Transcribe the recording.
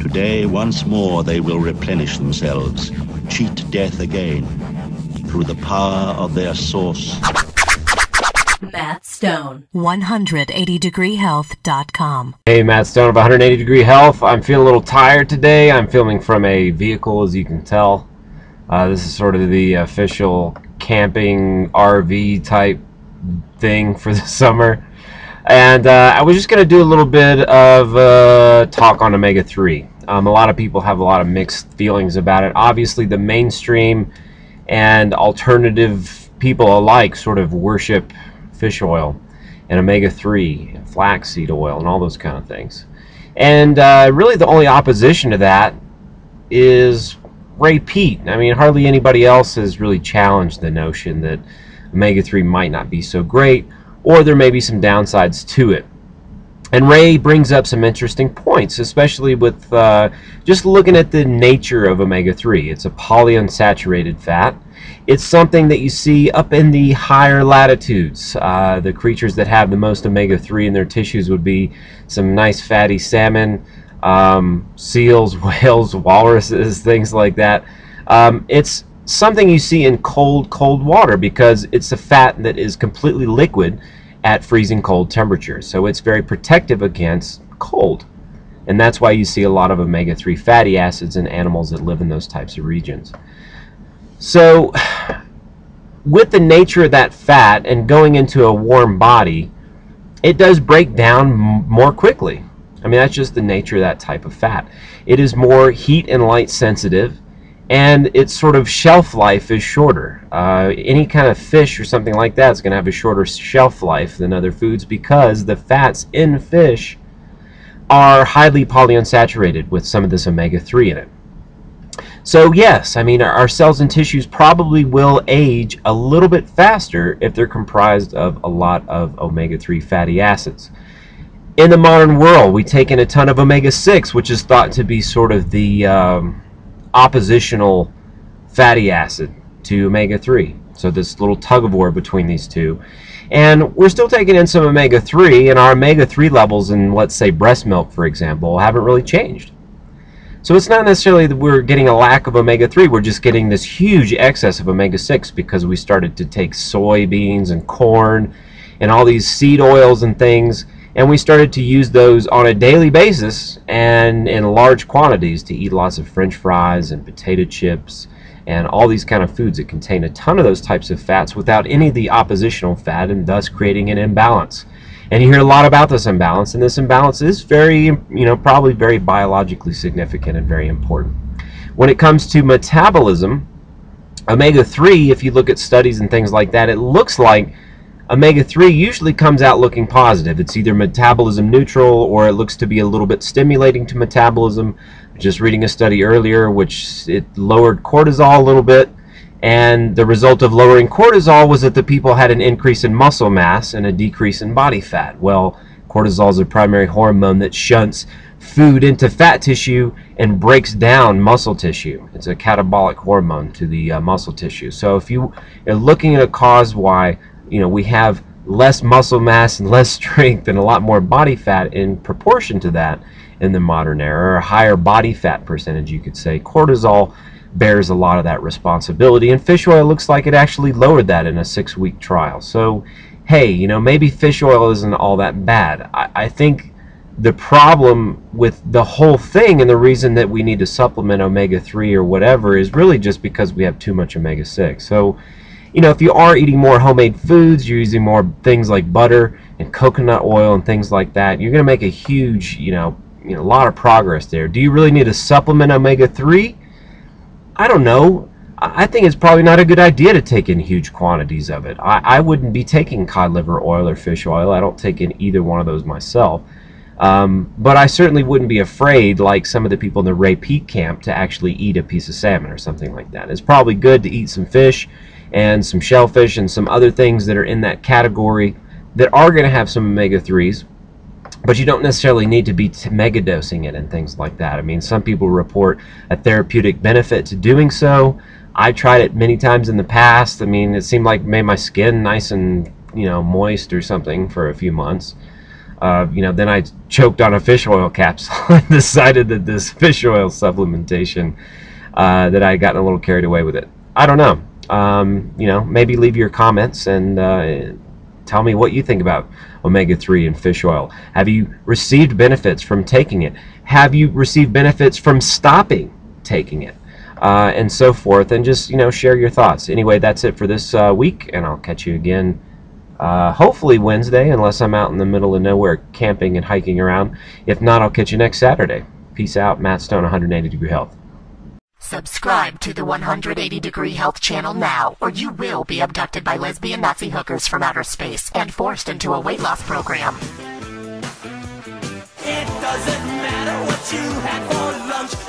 Today, once more, they will replenish themselves, cheat death again, through the power of their source. Matt Stone, 180degreehealth.com. Hey, Matt Stone of 180 Degree Health. I'm feeling a little tired today. I'm filming from a vehicle, as you can tell. This is sort of the official camping RV type thing for the summer. And I was just going to do a little bit of talk on omega-3. A lot of people have a lot of mixed feelings about it. Obviously, the mainstream and alternative people alike sort of worship fish oil and omega-3 and flaxseed oil and all those kind of things. And really the only opposition to that is Ray Peat. I mean, hardly anybody else has really challenged the notion that omega-3 might not be so great, or there may be some downsides to it. And Ray brings up some interesting points, especially with just looking at the nature of omega-3. It's a polyunsaturated fat. It's something that you see up in the higher latitudes. The creatures that have the most omega-3 in their tissues would be some nice fatty salmon, seals, whales, walruses, things like that. It's something you see in cold water because it's a fat that is completely liquid at freezing cold temperatures. So it's very protective against cold. And that's why you see a lot of omega-3 fatty acids in animals that live in those types of regions. So with the nature of that fat and going into a warm body, it does break down more quickly. I mean, that's just the nature of that type of fat. It is more heat and light sensitive, and its sort of shelf life is shorter. Any kind of fish or something like that is going to have a shorter shelf life than other foods because the fats in fish are highly polyunsaturated with some of this omega-3 in it. So yes, I mean, our cells and tissues probably will age a little bit faster if they're comprised of a lot of omega-3 fatty acids. In the modern world, we take in a ton of omega-6, which is thought to be sort of the oppositional fatty acid to omega-3. So this little tug of war between these two. And we're still taking in some omega-3, and our omega-3 levels in, let's say, breast milk, for example, haven't really changed. So it's not necessarily that we're getting a lack of omega-3, we're just getting this huge excess of omega-6 because we started to take soybeans and corn and all these seed oils and things, and we started to use those on a daily basis and in large quantities to eat lots of French fries and potato chips and all these kind of foods that contain a ton of those types of fats without any of the oppositional fat, and thus creating an imbalance. And you hear a lot about this imbalance, and this imbalance is very, probably very biologically significant and very important. When it comes to metabolism, omega-3, if you look at studies and things like that, it looks like omega-3 usually comes out looking positive. It's either metabolism neutral or it looks to be a little bit stimulating to metabolism. Just reading a study earlier which it lowered cortisol a little bit, and the result of lowering cortisol was that the people had an increase in muscle mass and a decrease in body fat. Well, cortisol is a primary hormone that shunts food into fat tissue and breaks down muscle tissue. It's a catabolic hormone to the muscle tissue. So if you are looking at a cause why we have less muscle mass and less strength and a lot more body fat in proportion to that in the modern era, or a higher body fat percentage, you could say, cortisol bears a lot of that responsibility, and fish oil looks like it actually lowered that in a 6-week trial. So hey, maybe fish oil isn't all that bad. I think the problem with the whole thing and the reason that we need to supplement omega-3 or whatever is really just because we have too much omega-6. So if you are eating more homemade foods, you're using more things like butter and coconut oil and things like that, you're going to make a huge, a lot of progress there. Do you really need to supplement omega-3? I don't know. I think it's probably not a good idea to take in huge quantities of it. I wouldn't be taking cod liver oil or fish oil. I don't take in either one of those myself. But I certainly wouldn't be afraid, like some of the people in the Ray Peat camp, to actually eat a piece of salmon or something like that. It's probably good to eat some fish and some shellfish and some other things that are in that category that are going to have some omega-3s, but you don't necessarily need to be megadosing it and things like that. I mean, some people report a therapeutic benefit to doing so. I tried it many times in the past. I mean, it seemed like it made my skin nice and moist or something for a few months. Then I choked on a fish oil capsule and decided that this fish oil supplementation, that I had gotten a little carried away with it. I don't know. Maybe leave your comments and tell me what you think about omega-3 and fish oil. Have you received benefits from taking it? Have you received benefits from stopping taking it? And so forth, and just share your thoughts. Anyway, that's it for this week, and I'll catch you again hopefully Wednesday, unless I'm out in the middle of nowhere camping and hiking around. If not, I'll catch you next Saturday. Peace out. Matt Stone, 180 Degree Health. Subscribe to the 180 Degree Health channel now, or you will be abducted by lesbian Nazi hookers from outer space and forced into a weight loss program. It doesn't matter what you had for lunch.